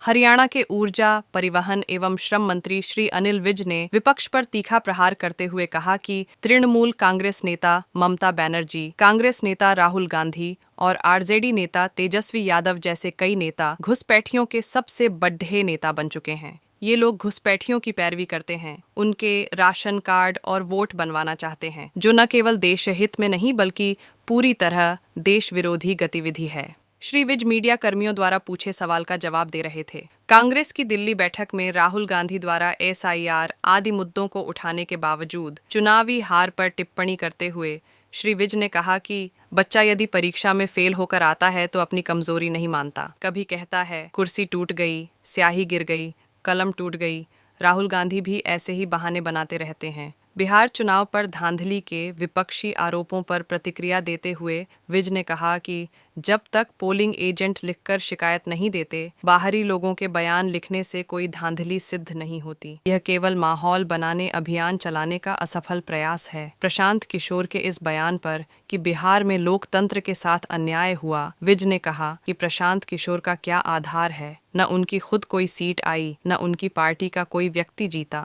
हरियाणा के ऊर्जा, परिवहन एवं श्रम मंत्री श्री अनिल विज ने विपक्ष पर तीखा प्रहार करते हुए कहा कि तृणमूल कांग्रेस नेता ममता बनर्जी, कांग्रेस नेता राहुल गांधी और आरजेडी नेता तेजस्वी यादव जैसे कई नेता घुसपैठियों के सबसे बड़े नेता बन चुके हैं। ये लोग घुसपैठियों की पैरवी करते हैं, उनके राशन कार्ड और वोट बनवाना चाहते हैं, जो न केवल देश हित में नहीं बल्कि पूरी तरह देश विरोधी गतिविधि है। श्री विज मीडिया कर्मियों द्वारा पूछे सवाल का जवाब दे रहे थे। कांग्रेस की दिल्ली बैठक में राहुल गांधी द्वारा एसआईआर आदि मुद्दों को उठाने के बावजूद चुनावी हार पर टिप्पणी करते हुए श्री विज ने कहा कि बच्चा यदि परीक्षा में फेल होकर आता है तो अपनी कमजोरी नहीं मानता। कभी कहता है कुर्सी टूट गई, स्याही गिर गई, कलम टूट गई। राहुल गांधी भी ऐसे ही बहाने बनाते रहते हैं। बिहार चुनाव पर धांधली के विपक्षी आरोपों पर प्रतिक्रिया देते हुए विज ने कहा कि जब तक पोलिंग एजेंट लिखकर शिकायत नहीं देते, बाहरी लोगों के बयान लिखने से कोई धांधली सिद्ध नहीं होती। यह केवल माहौल बनाने अभियान चलाने का असफल प्रयास है। प्रशांत किशोर के इस बयान पर कि बिहार में लोकतंत्र के साथ अन्याय हुआ, विज ने कहा कि प्रशांत किशोर का क्या आधार है। न उनकी खुद कोई सीट आई, न उनकी पार्टी का कोई व्यक्ति जीता।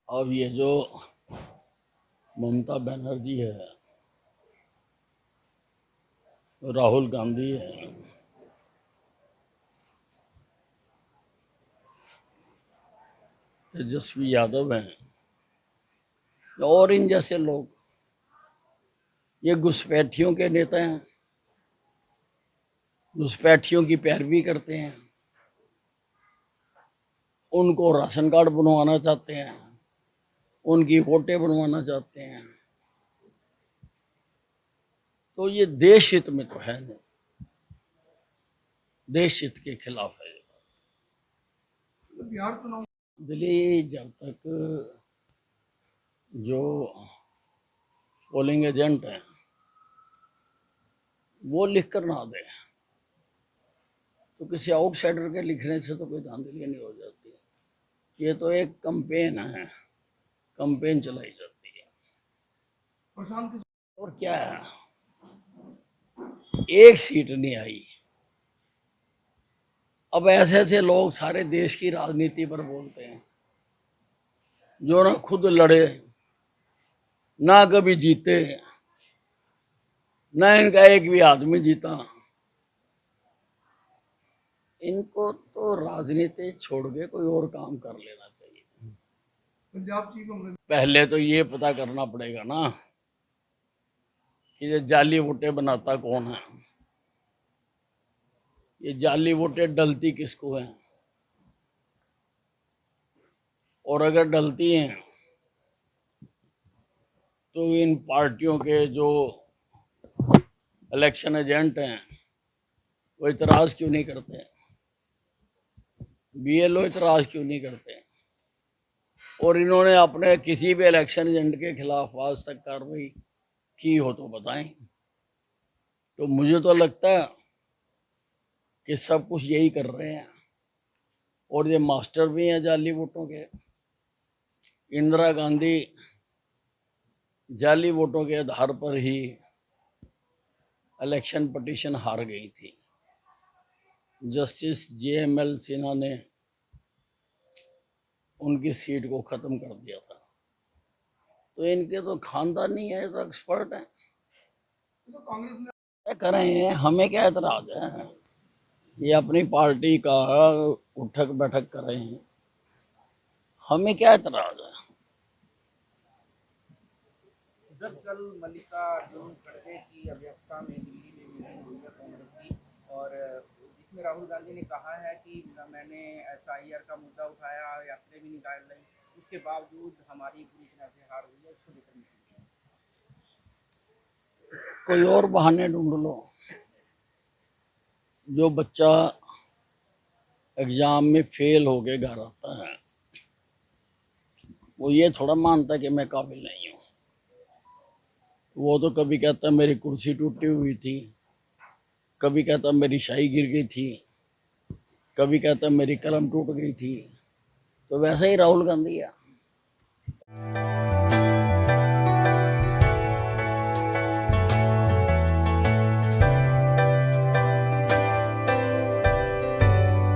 अब ये जो ममता बनर्जी है, राहुल गांधी है, तेजस्वी यादव हैं और इन जैसे लोग, ये घुसपैठियों के नेता हैं, घुसपैठियों की पैरवी करते हैं, उनको राशन कार्ड बनवाना चाहते हैं, उनकी वोटें बनवाना चाहते हैं। तो ये देश हित में तो है नहीं, देश हित के खिलाफ है। बिहार चुनाव दिल्ली जब तक जो पोलिंग एजेंट हैं वो लिख कर ना दे तो किसी आउटसाइडर के लिखने से तो कोई धांधली नहीं हो जाती। ये तो एक कैंपेन है, कैंपेन चलाई जाती है। और क्या है, एक सीट नहीं आई। अब ऐसे ऐसे लोग सारे देश की राजनीति पर बोलते हैं, जो ना खुद लड़े, ना कभी जीते, ना इनका एक भी आदमी जीता। इनको तो राजनीति छोड़ के कोई और काम कर लेना चाहिए। पंजाब चीफ पहले तो ये पता करना पड़ेगा ना कि ये जाली वोटें बनाता कौन है, ये जाली वोटें डलती किसको है, और अगर डलती हैं तो इन पार्टियों के जो इलेक्शन एजेंट हैं वो इतराज क्यों नहीं करते, बीएलओ इतराज क्यों नहीं करते। और इन्होंने अपने किसी भी इलेक्शन एजेंट के खिलाफ आज तक कार्रवाई की हो तो बताएं। तो मुझे तो लगता है कि सब कुछ यही कर रहे हैं, और ये मास्टर भी हैं जाली वोटों के। इंदिरा गांधी जाली वोटों के आधार पर ही इलेक्शन पिटीशन हार गई थी। जस्टिस जेएमएल सिन्हा ने उनकी सीट को खत्म कर दिया था। तो इनके तो खानदानी है, तो एक्सपर्ट हैं। तो कांग्रेस ने क्या कर रहे हैं, हमें क्या एतराज है, ये अपनी पार्टी का उठक बैठक कर रहे हैं, हमें क्या एतराज है। जब कल मल्लिका अर्जुन खड़गे की अध्यक्षता में दिल्ली में मीटिंग हुई है कांग्रेस की, और जिसमें राहुल गांधी ने कहा है कि मैंने एसआईआर का मुद्दा उठाया, यात्रा भी निकाल ली, उसके बावजूद हमारी पूरी तरह से हार हुई है, इसको लेकर कोई और बहाने ढूंढ लो। जो बच्चा एग्जाम में फेल होके घर आता है वो ये थोड़ा मानता कि मैं काबिल नहीं हूँ। वो तो कभी कहता मेरी कुर्सी टूटी हुई थी, कभी कहता मेरी शाही गिर गई थी, कभी कहता मेरी कलम टूट गई थी। तो वैसे ही राहुल गांधी है।